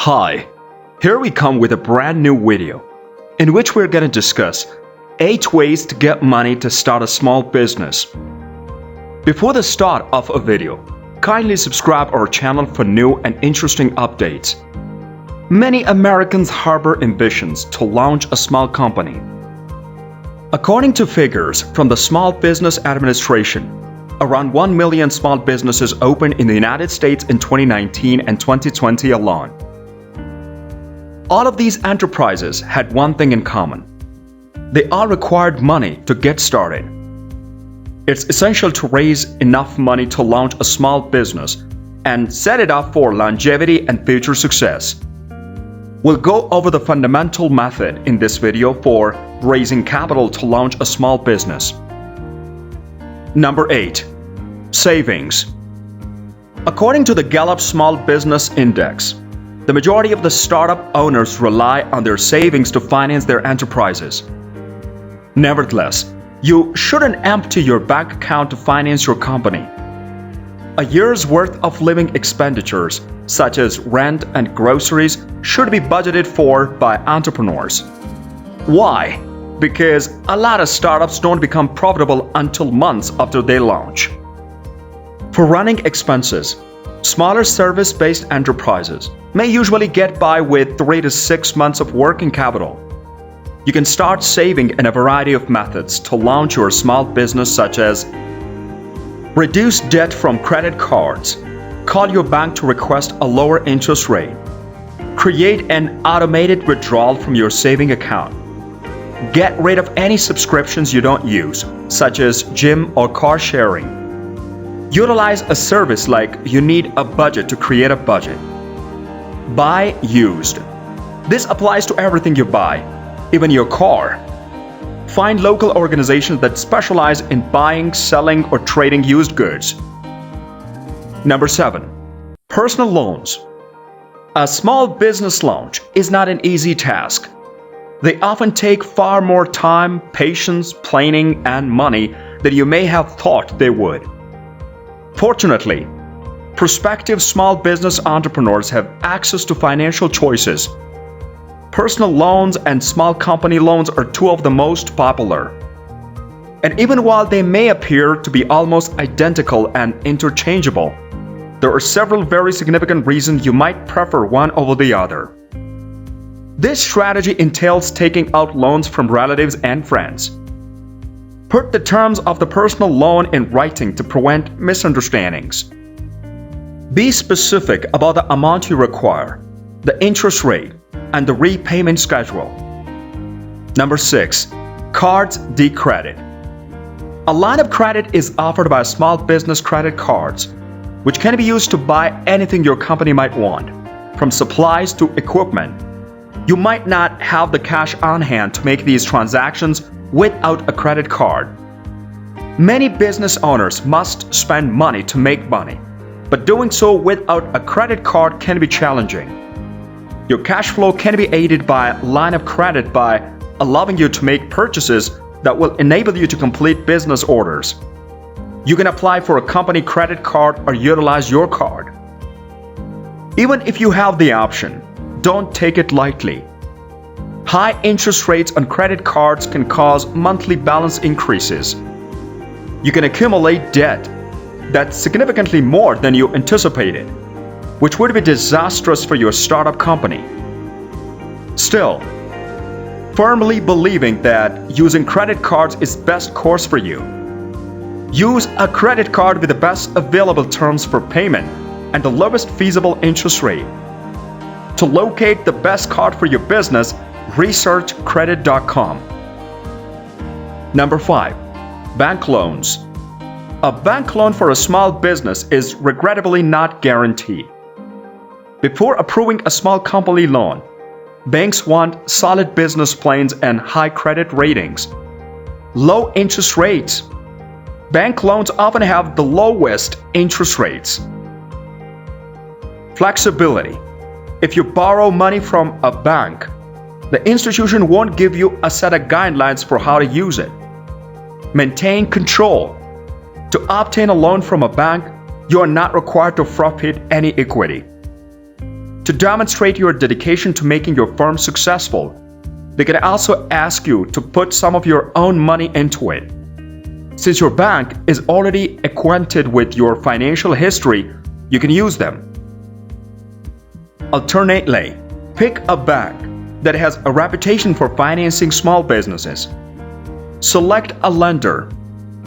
Hi, here we come with a brand new video in which we're going to discuss 8 ways to get money to start a small business. Before the start of a video, kindly subscribe our channel for new and interesting updates. Many Americans harbor ambitions to launch a small company. According to figures from the Small Business Administration, around 1 million small businesses opened in the United States in 2019 and 2020 alone. All of these enterprises had one thing in common. They all required money to get started. It's essential to raise enough money to launch a small business and set it up for longevity and future success. We'll go over the fundamental method in this video for raising capital to launch a small business. Number 8. Savings. According to the Gallup Small Business Index, the majority of the startup owners rely on their savings to finance their enterprises. Nevertheless, you shouldn't empty your bank account to finance your company. A year's worth of living expenditures, such as rent and groceries, should be budgeted for by entrepreneurs. Why? Because a lot of startups don't become profitable until months after they launch. For running expenses, smaller service-based enterprises may usually get by with 3 to 6 months of working capital. You can start saving in a variety of methods to launch your small business, such as reduce debt from credit cards, call your bank to request a lower interest rate, create an automated withdrawal from your saving account, get rid of any subscriptions you don't use, such as gym or car sharing. Utilize a service like You Need a Budget to create a budget. Buy used. This applies to everything you buy, even your car. Find local organizations that specialize in buying, selling, or trading used goods. Number 7. Personal loans. A small business launch is not an easy task. They often take far more time, patience, planning, and money than you may have thought they would. Fortunately, prospective small business entrepreneurs have access to financial choices. Personal loans and small company loans are two of the most popular. And even while they may appear to be almost identical and interchangeable, there are several very significant reasons you might prefer one over the other. This strategy entails taking out loans from relatives and friends. Put the terms of the personal loan in writing to prevent misunderstandings. Be specific about the amount you require, the interest rate, and the repayment schedule. Number 6. Cards D-Credit. A line of credit is offered by small business credit cards, which can be used to buy anything your company might want, from supplies to equipment. You might not have the cash on hand to make these transactions without a credit card. Many business owners must spend money to make money, but doing so without a credit card can be challenging. Your cash flow can be aided by a line of credit by allowing you to make purchases that will enable you to complete business orders. You can apply for a company credit card or utilize your card. Even if you have the option, don't take it lightly. High interest rates on credit cards can cause monthly balance increases. You can accumulate debt that's significantly more than you anticipated, which would be disastrous for your startup company. Still, firmly believing that using credit cards is best course for you. Use a credit card with the best available terms for payment and the lowest feasible interest rate. To locate the best card for your business, research credit.com. Number 5. Bank loans. A bank loan for a small business is regrettably not guaranteed. Before approving a small company loan, banks want solid business plans and high credit ratings. Low interest rates. Bank loans often have the lowest interest rates. Flexibility. If you borrow money from a bank, the institution won't give you a set of guidelines for how to use it. Maintain control. To obtain a loan from a bank, you are not required to forfeit any equity. To demonstrate your dedication to making your firm successful, they can also ask you to put some of your own money into it. Since your bank is already acquainted with your financial history, you can use them. Alternately, pick a bank that has a reputation for financing small businesses. Select a lender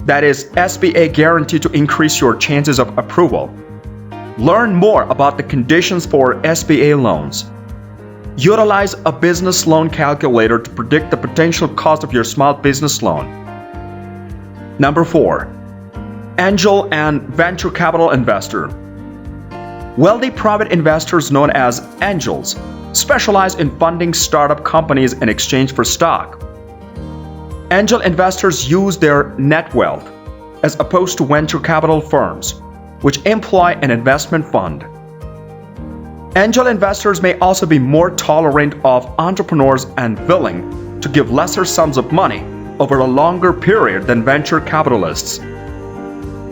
that is SBA guaranteed to increase your chances of approval. Learn more about the conditions for SBA loans. Utilize a business loan calculator to predict the potential cost of your small business loan. Number 4. Angel and venture capital investor. Wealthy private investors known as angels specialize in funding startup companies in exchange for stock. Angel investors use their net wealth as opposed to venture capital firms, which employ an investment fund. Angel investors may also be more tolerant of entrepreneurs and willing to give lesser sums of money over a longer period than venture capitalists.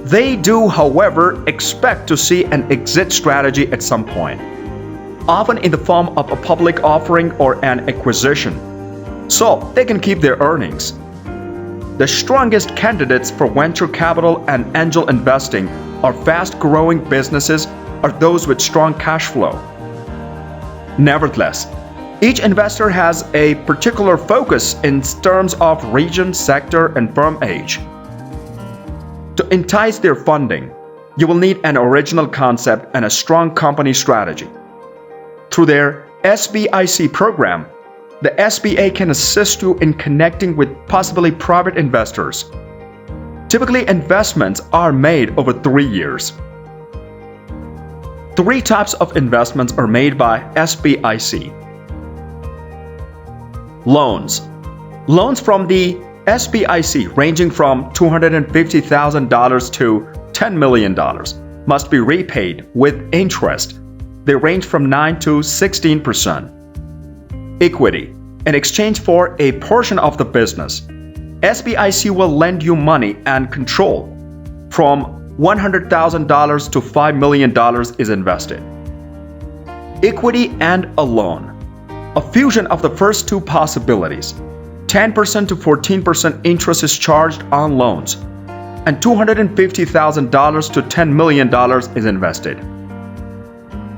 They do, however, expect to see an exit strategy at some point, often in the form of a public offering or an acquisition, so they can keep their earnings. The strongest candidates for venture capital and angel investing are fast-growing businesses or those with strong cash flow. Nevertheless, each investor has a particular focus in terms of region, sector, and firm age. To entice their funding, you will need an original concept and a strong company strategy. Through their SBIC program, the SBA can assist you in connecting with possibly private investors. Typically, investments are made over 3 years. 3 types of investments are made by SBIC. Loans. Loans from the SBIC ranging from $250,000 to $10 million must be repaid with interest. They range from 9 to 16%. Equity. In exchange for a portion of the business, SBIC will lend you money and control. From $100,000 to $5 million is invested. Equity and a loan. A fusion of the first 2 possibilities. 10% to 14% interest is charged on loans, and $250,000 to $10 million is invested.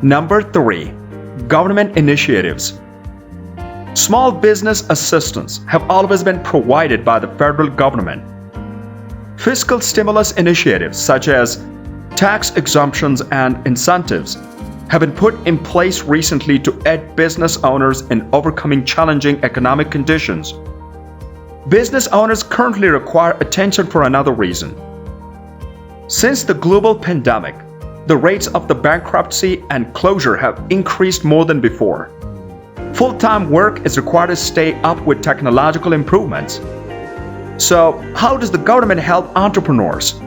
Number 3. Government initiatives. Small business assistance have always been provided by the federal government. Fiscal stimulus initiatives such as tax exemptions and incentives have been put in place recently to aid business owners in overcoming challenging economic conditions. Business owners currently require attention for another reason. Since the global pandemic, the rates of the bankruptcy and closure have increased more than before. Full-time work is required to stay up with technological improvements. So, how does the government help entrepreneurs?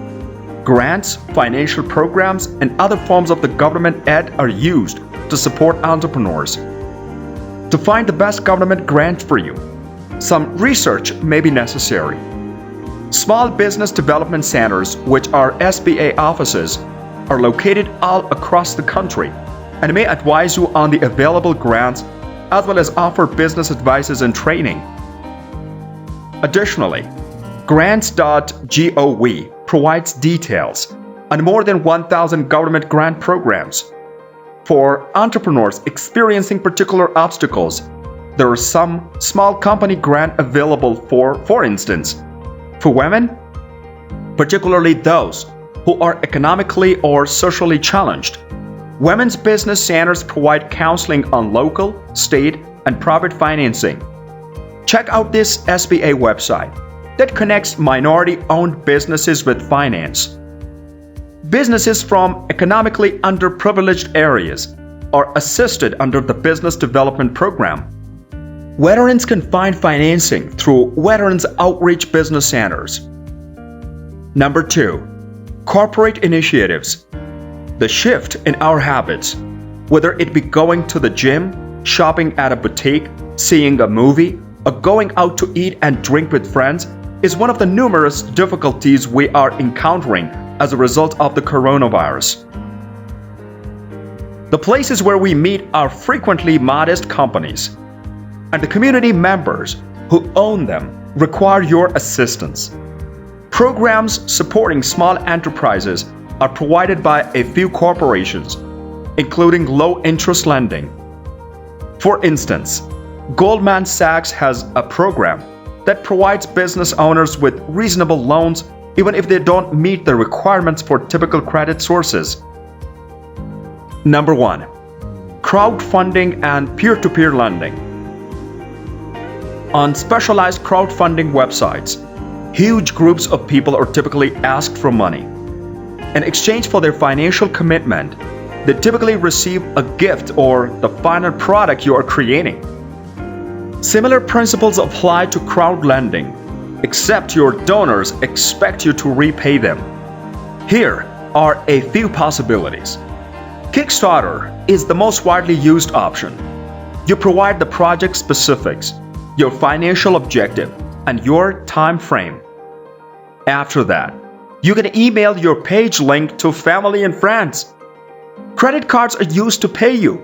Grants, financial programs, and other forms of the government aid are used to support entrepreneurs. To find the best government grant for you, some research may be necessary. Small business development centers, which are SBA offices, are located all across the country and may advise you on the available grants as well as offer business advices and training. Additionally, grants.gov provides details on more than 1,000 government grant programs. For entrepreneurs experiencing particular obstacles, there are some small company grant available for instance, for women, particularly those who are economically or socially challenged. Women's business centers provide counseling on local, state, and private financing. Check out this SBA website that connects minority-owned businesses with finance. Businesses from economically underprivileged areas are assisted under the Business Development Program. Veterans can find financing through Veterans Outreach Business Centers. Number 2. Corporate initiatives. The shift in our habits, whether it be going to the gym, shopping at a boutique, seeing a movie, or going out to eat and drink with friends, is one of the numerous difficulties we are encountering as a result of the coronavirus. The places where we meet are frequently modest companies, and the community members who own them require your assistance. Programs supporting small enterprises are provided by a few corporations, including low-interest lending. For instance, Goldman Sachs has a program that provides business owners with reasonable loans even if they don't meet the requirements for typical credit sources. Number 1. Crowdfunding and peer-to-peer lending. On specialized crowdfunding websites, huge groups of people are typically asked for money. In exchange for their financial commitment, they typically receive a gift or the final product you are creating. Similar principles apply to crowd lending, except your donors expect you to repay them. Here are a few possibilities. Kickstarter is the most widely used option. You provide the project specifics, your financial objective, and your time frame. After that, you can email your page link to family and friends. Credit cards are used to pay you.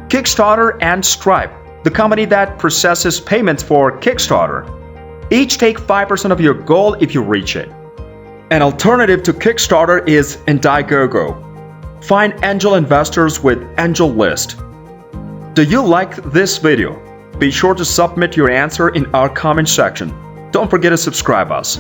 Kickstarter and Stripe, the company that processes payments for Kickstarter, each take 5% of your goal if you reach it. An alternative to Kickstarter is Indiegogo. Find angel investors with AngelList. Do you like this video? Be sure to submit your answer in our comment section. Don't forget to subscribe us.